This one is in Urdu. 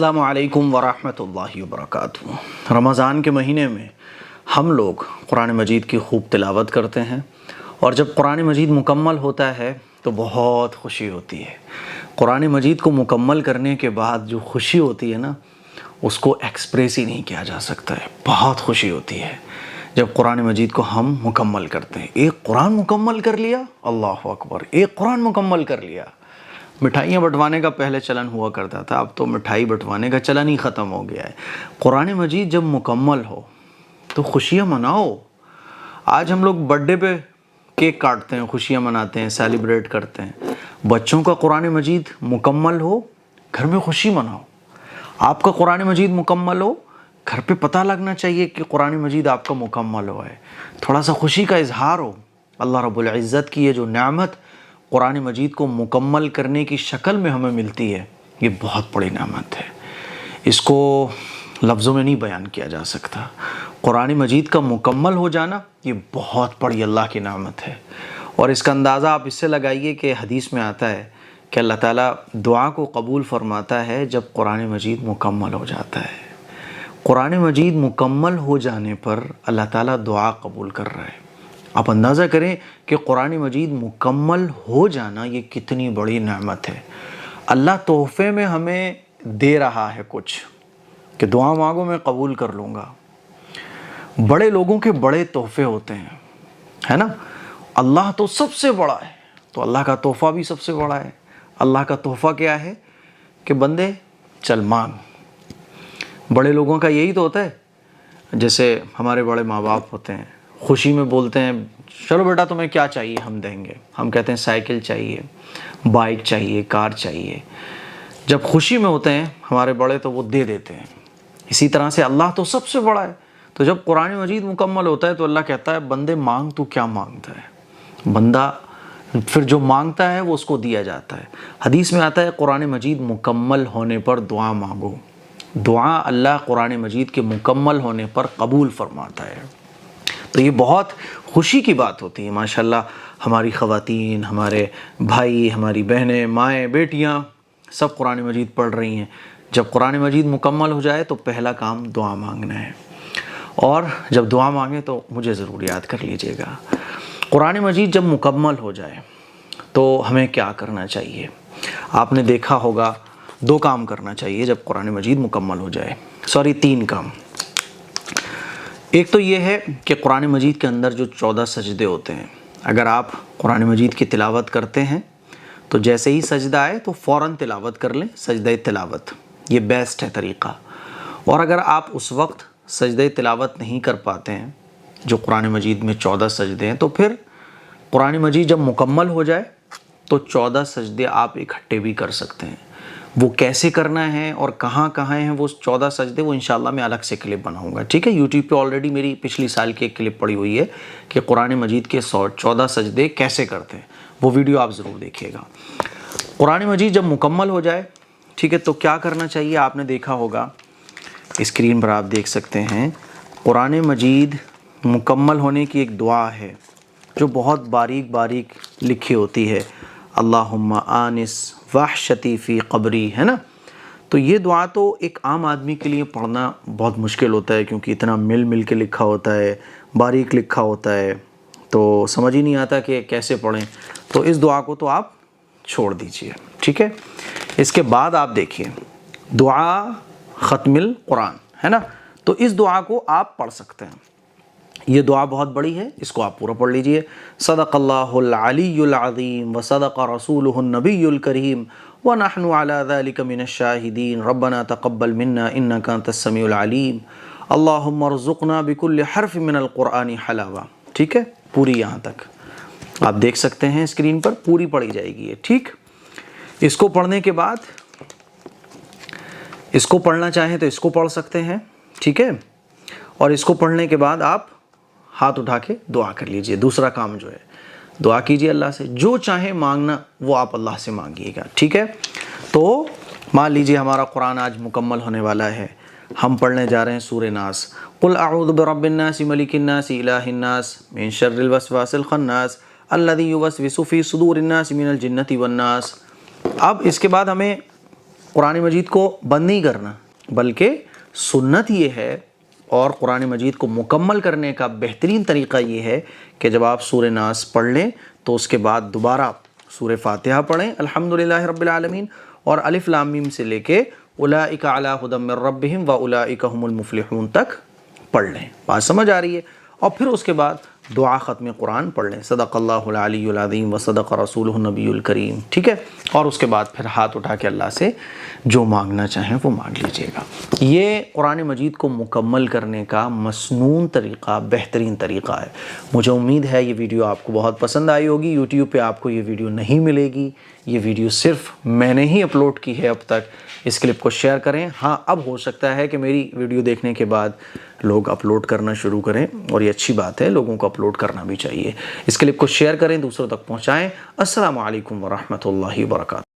السلام علیکم ورحمۃ اللہ وبرکاتہ۔ رمضان کے مہینے میں ہم لوگ قرآن مجید کی خوب تلاوت کرتے ہیں، اور جب قرآن مجید مکمل ہوتا ہے تو بہت خوشی ہوتی ہے۔ قرآن مجید کو مکمل کرنے کے بعد جو خوشی ہوتی ہے نا، اس کو ایکسپریس ہی نہیں کیا جا سکتا ہے۔ بہت خوشی ہوتی ہے جب قرآن مجید کو ہم مکمل کرتے ہیں۔ ایک قرآن مکمل کر لیا، اللہ اکبر، ایک قرآن مکمل کر لیا۔ مٹھائیاں بٹوانے کا پہلے چلن ہوا کرتا تھا، اب تو مٹھائی بٹوانے کا چلن ہی ختم ہو گیا ہے۔ قرآن مجید جب مکمل ہو تو خوشیاں مناؤ۔ آج ہم لوگ برتھ ڈے پہ کیک کاٹتے ہیں، خوشیاں مناتے ہیں، سیلیبریٹ کرتے ہیں۔ بچوں کا قرآن مجید مکمل ہو، گھر میں خوشی مناؤ۔ آپ کا قرآن مجید مکمل ہو، گھر پہ پتہ لگنا چاہیے کہ قرآن مجید آپ کا مکمل ہوا ہے، تھوڑا سا خوشی کا اظہار ہو۔ اللہ رب العزت کی یہ جو نعمت قرآن مجید کو مکمل کرنے کی شکل میں ہمیں ملتی ہے، یہ بہت بڑی نعمت ہے، اس کو لفظوں میں نہیں بیان کیا جا سکتا۔ قرآن مجید کا مکمل ہو جانا یہ بہت بڑی اللہ کی نعمت ہے، اور اس کا اندازہ آپ اس سے لگائیے کہ حدیث میں آتا ہے کہ اللہ تعالیٰ دعا کو قبول فرماتا ہے جب قرآن مجید مکمل ہو جاتا ہے۔ قرآن مجید مکمل ہو جانے پر اللہ تعالیٰ دعا قبول کر رہا ہے۔ آپ اندازہ کریں کہ قرآن مجید مکمل ہو جانا یہ کتنی بڑی نعمت ہے۔ اللہ تحفے میں ہمیں دے رہا ہے کچھ، کہ دعا مانگو میں قبول کر لوں گا۔ بڑے لوگوں کے بڑے تحفے ہوتے ہیں، ہے نا؟ اللہ تو سب سے بڑا ہے، تو اللہ کا تحفہ بھی سب سے بڑا ہے۔ اللہ کا تحفہ کیا ہے کہ بندے چل مانگ۔ بڑے لوگوں کا یہی تو ہوتا ہے، جیسے ہمارے بڑے ماں باپ ہوتے ہیں، خوشی میں بولتے ہیں چلو بیٹا تمہیں کیا چاہیے ہم دیں گے۔ ہم کہتے ہیں سائیکل چاہیے، بائک چاہیے، کار چاہیے۔ جب خوشی میں ہوتے ہیں ہمارے بڑے تو وہ دے دیتے ہیں۔ اسی طرح سے اللہ تو سب سے بڑا ہے، تو جب قرآن مجید مکمل ہوتا ہے تو اللہ کہتا ہے بندے مانگ تو کیا مانگتا ہے۔ بندہ پھر جو مانگتا ہے وہ اس کو دیا جاتا ہے۔ حدیث میں آتا ہے قرآن مجید مکمل ہونے پر دعا مانگو۔ دعا اللہ قرآن مجید کے مکمل ہونے پر قبول فرماتا ہے، تو یہ بہت خوشی کی بات ہوتی ہے۔ ماشاءاللہ ہماری خواتین، ہمارے بھائی، ہماری بہنیں، مائیں، بیٹیاں سب قرآن مجید پڑھ رہی ہیں۔ جب قرآن مجید مکمل ہو جائے تو پہلا کام دعا مانگنا ہے، اور جب دعا مانگے تو مجھے ضرور یاد کر لیجئے گا۔ قرآن مجید جب مکمل ہو جائے تو ہمیں کیا کرنا چاہیے؟ آپ نے دیکھا ہوگا دو کام کرنا چاہیے جب قرآن مجید مکمل ہو جائے، تین کام۔ ایک تو یہ ہے کہ قرآن مجید کے اندر جو 14 سجدے ہوتے ہیں، اگر آپ قرآن مجید کی تلاوت کرتے ہیں تو جیسے ہی سجدہ آئے تو فوراً تلاوت کر لیں، سجدہ تلاوت، یہ بیسٹ ہے طریقہ۔ اور اگر آپ اس وقت سجدہ تلاوت نہیں کر پاتے ہیں جو قرآن مجید میں 14 سجدے ہیں، تو پھر قرآن مجید جب مکمل ہو جائے تو 14 سجدے آپ اکٹھے بھی کر سکتے ہیں۔ وہ کیسے کرنا ہے اور کہاں کہاں ہیں وہ 14 سجدے، وہ انشاءاللہ میں الگ سے کلپ بناؤں گا، ٹھیک ہے؟ یوٹیوب پہ آلریڈی میری پچھلی سال کی ایک کلپ پڑی ہوئی ہے کہ قرآن مجید کے 14 سجدے کیسے کرتے ہیں، وہ ویڈیو آپ ضرور دیکھیے گا۔ قرآن مجید جب مکمل ہو جائے، ٹھیک ہے، تو کیا کرنا چاہیے؟ آپ نے دیکھا ہوگا اسکرین پر آپ دیکھ سکتے ہیں، قرآن مجید مکمل ہونے کی ایک دعا ہے جو بہت باریک باریک لکھی ہوتی ہے، اللہم آنس وحشتی فی قبری، ہے نا؟ تو یہ دعا تو ایک عام آدمی کے لیے پڑھنا بہت مشکل ہوتا ہے، کیونکہ اتنا مل مل کے لکھا ہوتا ہے، باریک لکھا ہوتا ہے، تو سمجھ ہی نہیں آتا کہ کیسے پڑھیں۔ تو اس دعا کو تو آپ چھوڑ دیجئے، ٹھیک ہے؟ اس کے بعد آپ دیکھیے دعا ختم القرآن، ہے نا؟ تو اس دعا کو آپ پڑھ سکتے ہیں۔ یہ دعا بہت بڑی ہے، اس کو آپ پورا پڑھ لیجئے۔ صدق اللہ العلی العظیم وصدق رسولہ النبی الکریم ونحن علی ذلک من الشاہدین ربنا تقبل منا انک انت السمیع العلیم اللہم ارزقنا بکل حرف من القرآن حلاوہ، ٹھیک ہے؟ پوری یہاں تک آپ دیکھ سکتے ہیں اسکرین پر، پوری پڑھی جائے گی یہ، ٹھیک؟ اس کو پڑھنے کے بعد اس کو پڑھنا چاہیں تو اس کو پڑھ سکتے ہیں، ٹھیک ہے؟ اور اس کو پڑھنے کے بعد آپ ہاتھ اٹھا کے دعا کر لیجئے۔ دوسرا کام جو ہے دعا کیجئے اللہ سے، جو چاہیں مانگنا وہ آپ اللہ سے مانگیے گا، ٹھیک ہے؟ تو مان لیجئے ہمارا قرآن آج مکمل ہونے والا ہے، ہم پڑھنے جا رہے ہیں سورہ ناس۔ قل اعوذ برب الناس ملک الناس الہ الناس من شر الوسواس الخناس الذی یوسوس فی صدور الناس من الجنۃ والناس۔ اب اس کے بعد ہمیں قرآن مجید کو بند نہیں کرنا، بلکہ سنت یہ ہے اور قرآن مجید کو مکمل کرنے کا بہترین طریقہ یہ ہے کہ جب آپ سورہ ناس پڑھ لیں تو اس کے بعد دوبارہ سورہ فاتحہ پڑھیں الحمدللہ رب العالمین، اور الف لام میم سے لے کے اولئک علی ھدی من ربہم واولئک ھم المفلحون تک پڑھ لیں۔ بات سمجھ آ رہی ہے؟ اور پھر اس کے بعد دعا ختم قرآن پڑھ لیں، صدق اللہ العلی العظیم و صدق رسولہ النبی الکریم، ٹھیک ہے؟ اور اس کے بعد پھر ہاتھ اٹھا کے اللہ سے جو مانگنا چاہیں وہ مانگ لیجئے گا۔ یہ قرآن مجید کو مکمل کرنے کا مسنون طریقہ، بہترین طریقہ ہے۔ مجھے امید ہے یہ ویڈیو آپ کو بہت پسند آئی ہوگی۔ یوٹیوب پہ آپ کو یہ ویڈیو نہیں ملے گی، یہ ویڈیو صرف میں نے ہی اپلوڈ کی ہے اب تک۔ اس کلپ کو شیئر کریں۔ ہاں، اب ہو سکتا ہے کہ میری ویڈیو دیکھنے کے بعد لوگ اپلوڈ کرنا شروع کریں، اور یہ اچھی بات ہے، لوگوں کو اپلوڈ کرنا بھی چاہیے۔ اس کلپ کو شیئر کریں، دوسروں تک پہنچائیں۔ السلام علیکم ورحمۃ اللہ وبرکاتہ۔